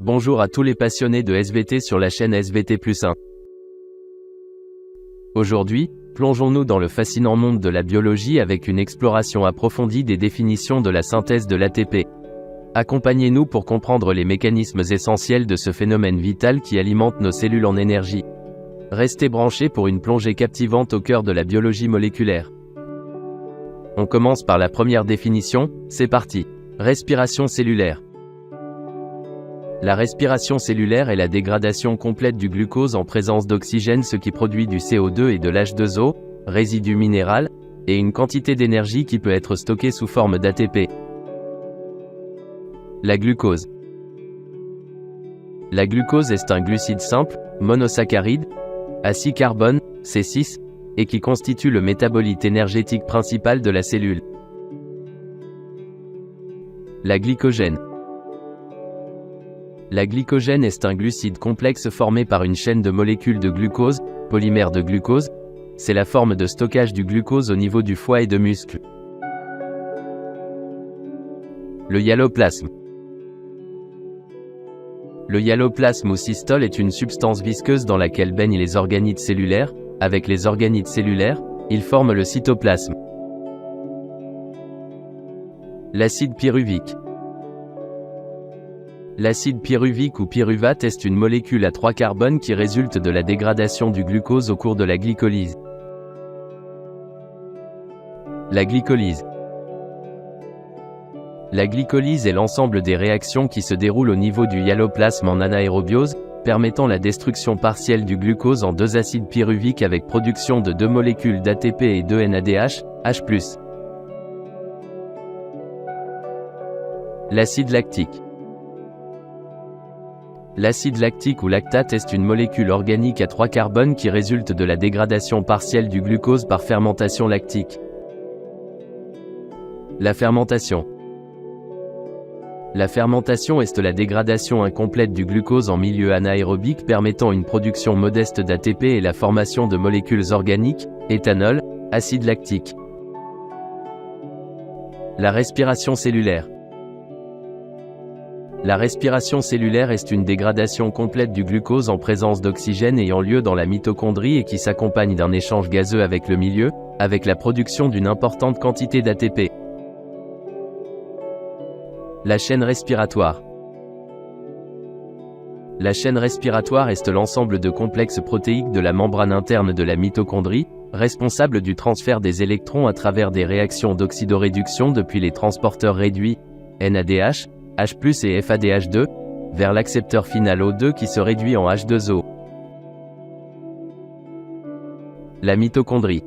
Bonjour à tous les passionnés de SVT sur la chaîne SVT+1. Aujourd'hui, plongeons-nous dans le fascinant monde de la biologie avec une exploration approfondie des définitions de la synthèse de l'ATP. Accompagnez-nous pour comprendre les mécanismes essentiels de ce phénomène vital qui alimente nos cellules en énergie. Restez branchés pour une plongée captivante au cœur de la biologie moléculaire. On commence par la première définition, c'est parti. Respiration cellulaire. La respiration cellulaire est la dégradation complète du glucose en présence d'oxygène, ce qui produit du CO2 et de l'H2O, résidu minéral, et une quantité d'énergie qui peut être stockée sous forme d'ATP. La glucose. La glucose est un glucide simple, monosaccharide, à 6 carbone, C6, et qui constitue le métabolite énergétique principal de la cellule. La glycogène. La glycogène est un glucide complexe formé par une chaîne de molécules de glucose, polymère de glucose. C'est la forme de stockage du glucose au niveau du foie et de muscles. Le hyaloplasme. Le hyaloplasme ou systole est une substance visqueuse dans laquelle baignent les organites cellulaires. Avec les organites cellulaires, ils forment le cytoplasme. L'acide pyruvique. L'acide pyruvique ou pyruvate est une molécule à 3 carbones qui résulte de la dégradation du glucose au cours de la glycolyse. La glycolyse. La glycolyse est l'ensemble des réactions qui se déroulent au niveau du hyaloplasme en anaérobiose, permettant la destruction partielle du glucose en 2 acides pyruviques avec production de 2 molécules d'ATP et 2 NADH, H+. L'acide lactique. L'acide lactique ou lactate est une molécule organique à 3 carbones qui résulte de la dégradation partielle du glucose par fermentation lactique. La fermentation. La fermentation est la dégradation incomplète du glucose en milieu anaérobique permettant une production modeste d'ATP et la formation de molécules organiques, éthanol, acide lactique. La respiration cellulaire. La respiration cellulaire est une dégradation complète du glucose en présence d'oxygène ayant lieu dans la mitochondrie et qui s'accompagne d'un échange gazeux avec le milieu, avec la production d'une importante quantité d'ATP. La chaîne respiratoire. La chaîne respiratoire est l'ensemble de complexes protéiques de la membrane interne de la mitochondrie, responsable du transfert des électrons à travers des réactions d'oxydoréduction depuis les transporteurs réduits, NADH, H+ et FADH2, vers l'accepteur final O2 qui se réduit en H2O. La mitochondrie.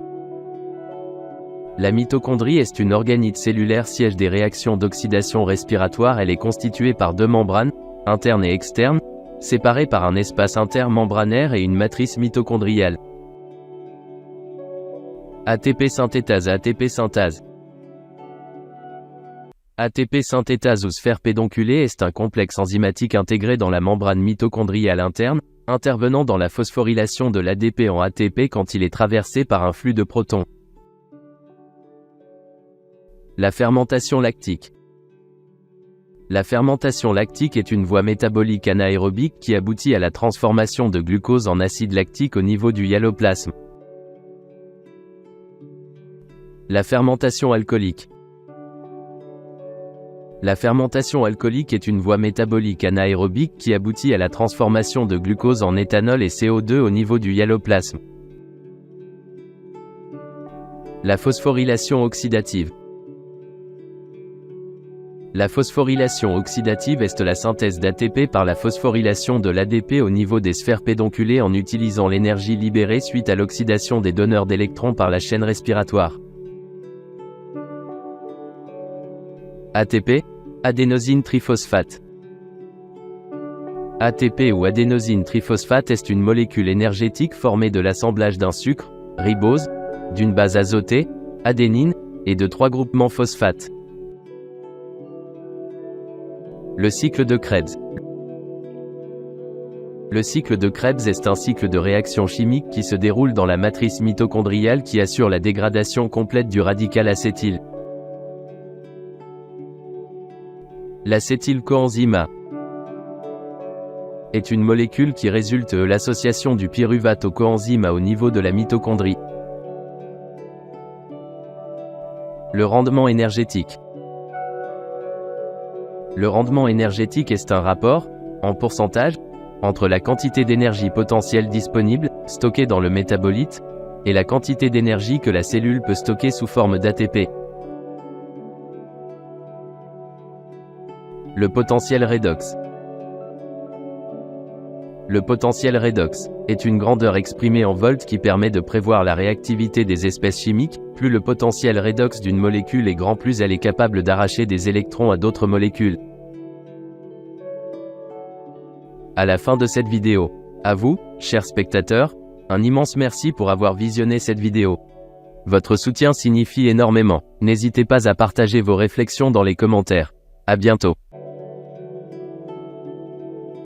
La mitochondrie est une organite cellulaire siège des réactions d'oxydation respiratoire. Elle est constituée par 2 membranes, interne et externe, séparées par un espace intermembranaire et une matrice mitochondriale. ATP synthétase. ATP synthase. ATP synthétase ou sphère pédonculée est un complexe enzymatique intégré dans la membrane mitochondriale interne, intervenant dans la phosphorylation de l'ADP en ATP quand il est traversé par un flux de protons. La fermentation lactique. La fermentation lactique est une voie métabolique anaérobique qui aboutit à la transformation de glucose en acide lactique au niveau du hyaloplasme. La fermentation alcoolique. La fermentation alcoolique est une voie métabolique anaérobique qui aboutit à la transformation de glucose en éthanol et CO2 au niveau du hyaloplasme. La phosphorylation oxydative. La phosphorylation oxydative est la synthèse d'ATP par la phosphorylation de l'ADP au niveau des sphères pédonculées en utilisant l'énergie libérée suite à l'oxydation des donneurs d'électrons par la chaîne respiratoire. ATP, adénosine triphosphate. ATP ou adénosine triphosphate est une molécule énergétique formée de l'assemblage d'un sucre, ribose, d'une base azotée, adénine, et de 3 groupements phosphate. Le cycle de Krebs. Le cycle de Krebs est un cycle de réactions chimiques qui se déroule dans la matrice mitochondriale qui assure la dégradation complète du radical acétyl. L'acétylcoenzyme A. est une molécule qui résulte de l'association du pyruvate au coenzyme A au niveau de la mitochondrie. Le rendement énergétique. Le rendement énergétique est un rapport, en pourcentage, entre la quantité d'énergie potentielle disponible, stockée dans le métabolite, et la quantité d'énergie que la cellule peut stocker sous forme d'ATP. Le potentiel redox. Le potentiel redox est une grandeur exprimée en volts qui permet de prévoir la réactivité des espèces chimiques. Plus le potentiel redox d'une molécule est grand, plus elle est capable d'arracher des électrons à d'autres molécules. À la fin de cette vidéo. À vous, chers spectateurs, un immense merci pour avoir visionné cette vidéo. Votre soutien signifie énormément. N'hésitez pas à partager vos réflexions dans les commentaires. À bientôt.